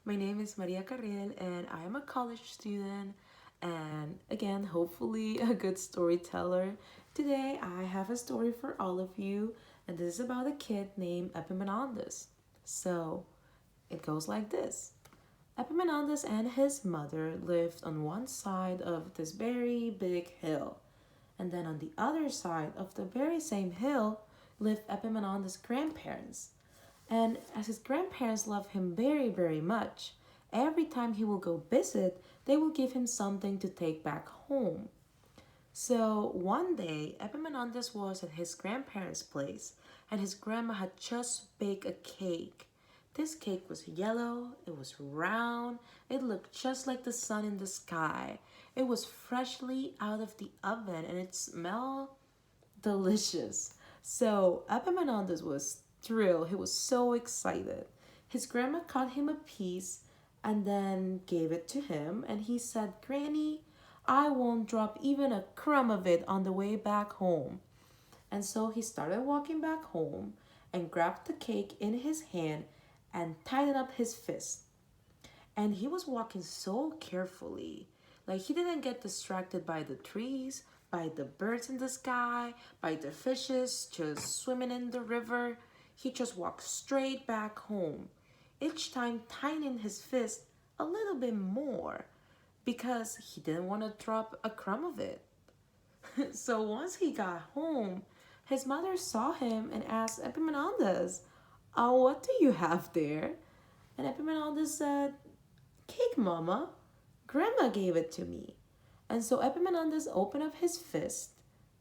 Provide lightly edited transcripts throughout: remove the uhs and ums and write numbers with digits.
My name is Maria Carriel and I am a college student and again, hopefully a good storyteller. Today I have a story for all of you and this is about a kid named Epaminondas. So it goes like this. Epaminondas and his mother lived on one side of this very big hill, and then on the other side of the very same hill lived Epaminondas' grandparents. And as his grandparents loved him very, very much, every time he will go visit, they will give him something to take back home. So one day, Epaminondas was at his grandparents' place, and his grandma had just baked a cake. This cake was yellow, it was round, it looked just like the sun in the sky. It was freshly out of the oven and it smelled delicious. So Epaminondas was thrilled. He was so excited. His grandma cut him a piece and then gave it to him. And he said, Granny, I won't drop even a crumb of it on the way back home. And so he started walking back home and grabbed the cake in his hand and tightened up his fist. And he was walking so carefully. Like he didn't get distracted by the trees, by the birds in the sky, by the fishes just swimming in the river. He just walked straight back home, each time tightening his fist a little bit more because he didn't want to drop a crumb of it. So once he got home, his mother saw him and asked Epaminondas, "Oh, what do you have there?" And Epaminondas said, "Cake, Mama. Grandma gave it to me." And so Epaminondas opened up his fist,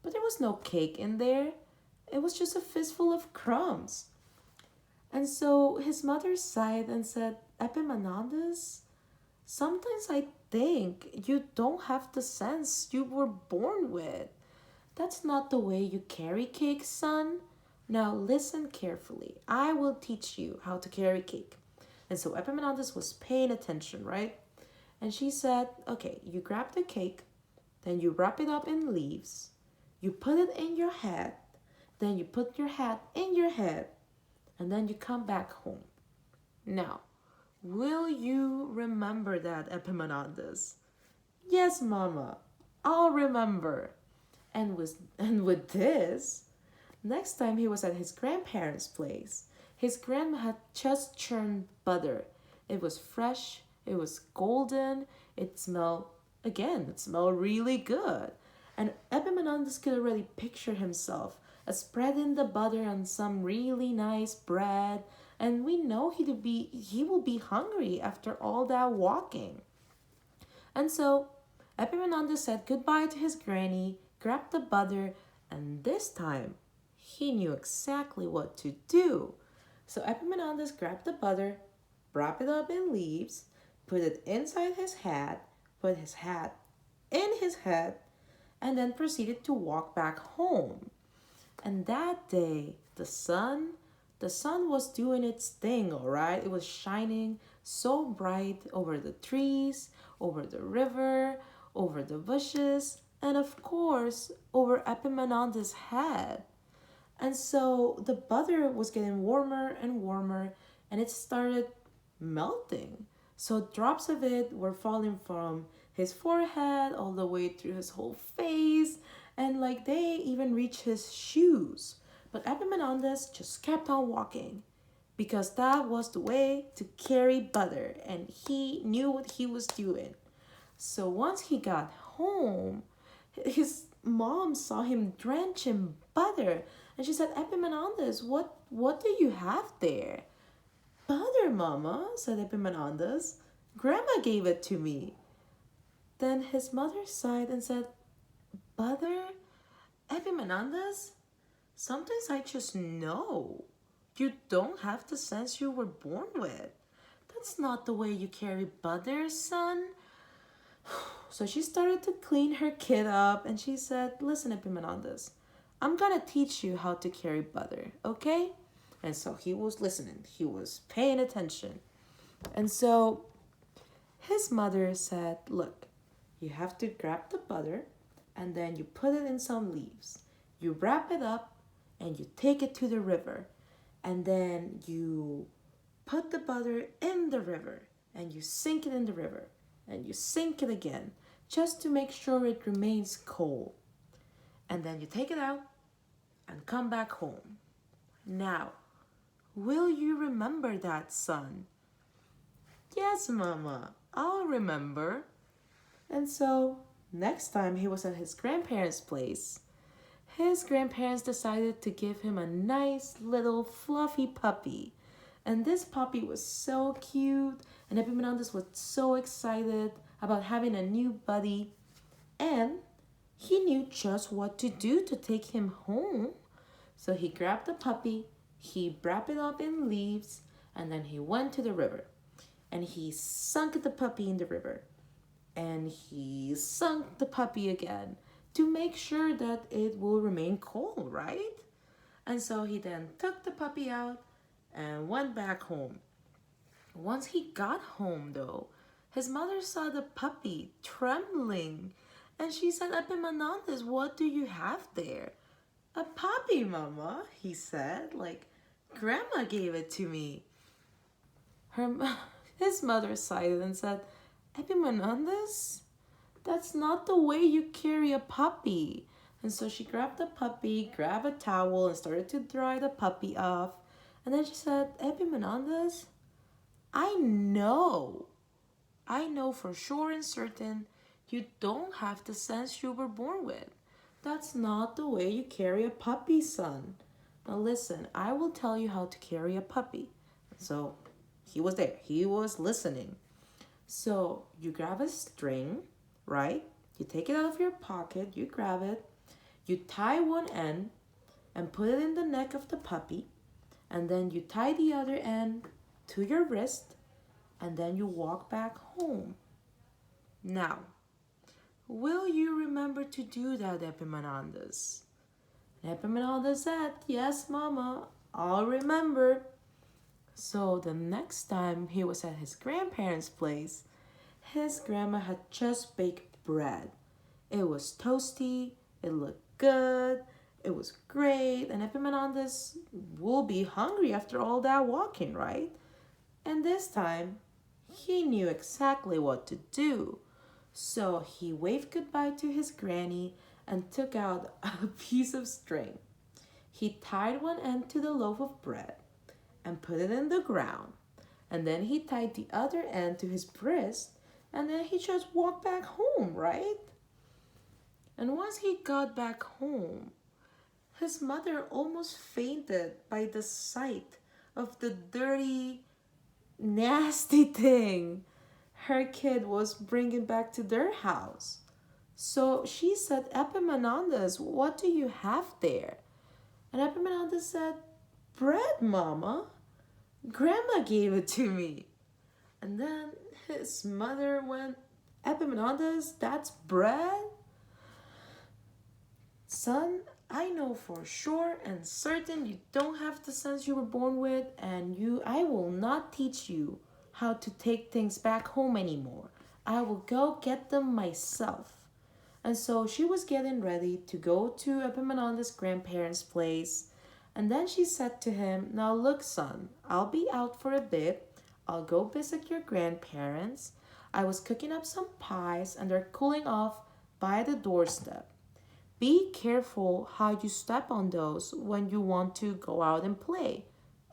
but there was no cake in there. It was just a fistful of crumbs. And so his mother sighed and said, "Epaminondas, sometimes I think you don't have the sense you were born with. That's not the way you carry cake, son. Now listen carefully. I will teach you how to carry cake." And so Epaminondas was paying attention, right? And she said, "Okay, you grab the cake, then you wrap it up in leaves, you put it in your hat, then you put your hat in your head, and then you come back home. Now, will you remember that, Epaminondas?" "Yes, Mama, I'll remember." And with this, next time he was at his grandparents' place, his grandma had just churned butter. It was fresh, it was golden, it smelled really good. And Epaminondas could already picture himself as spreading the butter on some really nice bread. And we know he will be hungry after all that walking. And so Epaminondas said goodbye to his granny, grabbed the butter, and this time he knew exactly what to do. So Epaminondas grabbed the butter, wrapped it up in leaves, put it inside his hat, put his hat in his head, and then proceeded to walk back home. And that day, the sun was doing its thing, all right? It was shining so bright over the trees, over the river, over the bushes, and of course, over Epaminondas' head. And so the butter was getting warmer and warmer, and it started melting. So drops of it were falling from his forehead all the way through his whole face, and like they even reached his shoes. But Epaminondas just kept on walking because that was the way to carry butter, and he knew what he was doing. So once he got home, his mom saw him drenched in butter, and she said, "Epaminondas, what do you have there?" "Butter, Mama," said Epaminondas. "Grandma gave it to me." Then his mother sighed and said, "Butter? Epaminondas? Sometimes I just know. You don't have the sense you were born with. That's not the way you carry butter, son." So she started to clean her kid up and she said, "Listen, Epaminondas, I'm gonna teach you how to carry butter, okay?" And so he was listening, he was paying attention. And so his mother said, "Look, you have to grab the butter and then you put it in some leaves. You wrap it up and you take it to the river. And then you put the butter in the river and you sink it in the river, and you sink it again, just to make sure it remains cold. And then you take it out and come back home. Now, will you remember that, son? Yes, Mama, I'll remember. And so, next time he was at his grandparents' place, his grandparents decided to give him a nice little fluffy puppy. And this puppy was so cute, and Epaminondas was so excited about having a new buddy. And he knew just what to do to take him home. So he grabbed the puppy, he wrapped it up in leaves, and then he went to the river. And he sunk the puppy in the river. And he sunk the puppy again to make sure that it will remain cold, right? And so he then took the puppy out and went back home. Once he got home, though, his mother saw the puppy trembling. And she said, Epaminondas, what do you have there? A puppy, Mama, he said. Like, Grandma gave it to me. His mother sighed and said, Epaminondas, that's not the way you carry a puppy. And so she grabbed the puppy, grabbed a towel, and started to dry the puppy off. And then she said, Epaminondas, I know for sure and certain you don't have the sense you were born with. That's not the way you carry a puppy, son. Now listen, I will tell you how to carry a puppy. So he was there. He was listening. So you grab a string, right? You take it out of your pocket. You grab it. You tie one end and put it in the neck of the puppy. And then you tie the other end to your wrist. And then you walk back home. Now, will you remember to do that, Epaminondas? Epaminondas said, yes, Mama, I'll remember. So the next time he was at his grandparents' place, his grandma had just baked bread. It was toasty, it looked good, it was great, and Epaminondas will be hungry after all that walking, right? And this time, he knew exactly what to do. So he waved goodbye to his granny and took out a piece of string. He tied one end to the loaf of bread and put it in the ground. And then he tied the other end to his wrist, and then he just walked back home, right? And once he got back home, his mother almost fainted by the sight of the dirty, nasty thing her kid was bringing back to their house. So she said, Epaminondas, what do you have there? And Epaminondas said, bread, Mama. Grandma gave it to me. And then his mother went, Epaminondas, that's bread? Son, I know for sure and certain you don't have the sense you were born with, and I will not teach you how to take things back home anymore. I will go get them myself. And so she was getting ready to go to Epaminondas' grandparents' place. And then she said to him, now look, son, I'll be out for a bit. I'll go visit your grandparents. I was cooking up some pies and they're cooling off by the doorstep. Be careful how you step on those when you want to go out and play,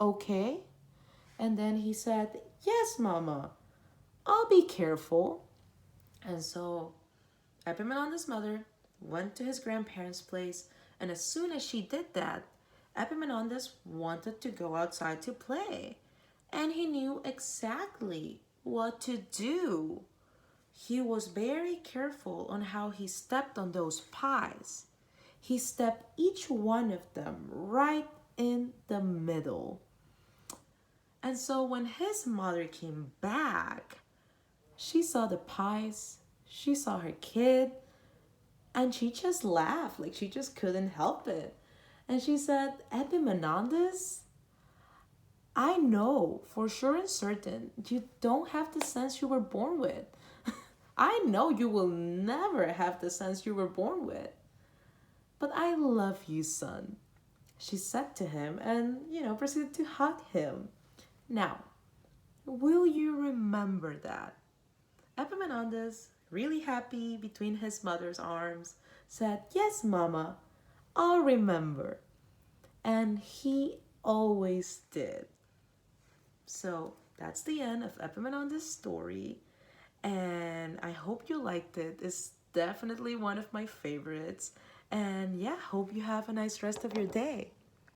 okay? And then he said, yes, Mama, I'll be careful. And so Epaminondas' mother went to his grandparents' place, and as soon as she did that, Epaminondas wanted to go outside to play, and he knew exactly what to do. He was very careful on how he stepped on those pies. He stepped each one of them right in the middle. And so when his mother came back, she saw the pies, she saw her kid, and she just laughed, like she just couldn't help it. And she said, Epaminondas, I know for sure and certain you don't have the sense you were born with. I know you will never have the sense you were born with. But I love you, son, she said to him, and, proceeded to hug him. Now, Will you remember that? Epaminondas, really happy between his mother's arms, said, "Yes, Mama, I'll remember." And he always did. So that's the end of Epaminondas' story. And I hope you liked it. It's definitely one of my favorites. And yeah, hope you have a nice rest of your day.